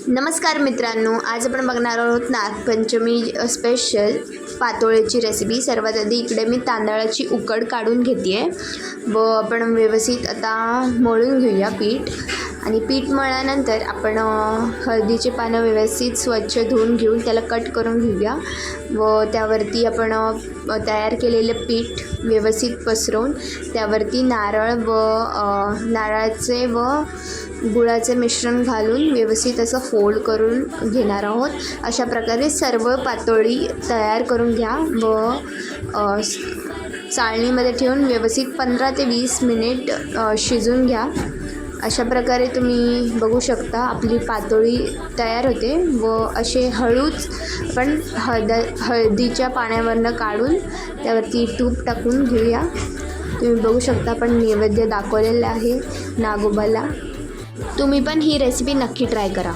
नमस्कार मित्रांनो, आज आपण बघणार आहोत नागपंचमी स्पेशल पातोळ्याची रेसिपी। सर्वात आधी इकडे मी तांदळाची उकड काढून घेते आहे व आपण व्यवस्थित आता मळून घेऊया पीठ। आणि पीठ मळल्यानंतर आपण हळदीचे पानं व्यवस्थित स्वच्छ धुवून घेऊन त्याला कट करून घेऊया व त्यावरती आपण तयार केलेले पीठ व्यवस्थित पसरवून त्यावरती नारळ व नारळाचे व गुळाचे मिश्रण घालून व्यवस्थित असं फोल्ड करून घेणार आहोत। अशा प्रकारे सर्व पातोळी तयार करून घ्या व चाळणीमध्ये ठेवून व्यवस्थित 15 ते 20 मिनिट शिजून घ्या। अशा प्रकारे तुम्ही बघू शकता आपली पातोळी तयार होते व असे हळूच पण हळदीच्या पाण्यावरनं काढून त्यावरती तूप टाकून घेऊया। तुम्ही बघू शकता आपण नैवेद्य दाखवलेला आहे नागोबाला। तुम्ही पण ही रेसिपी नक्की ट्राय करा।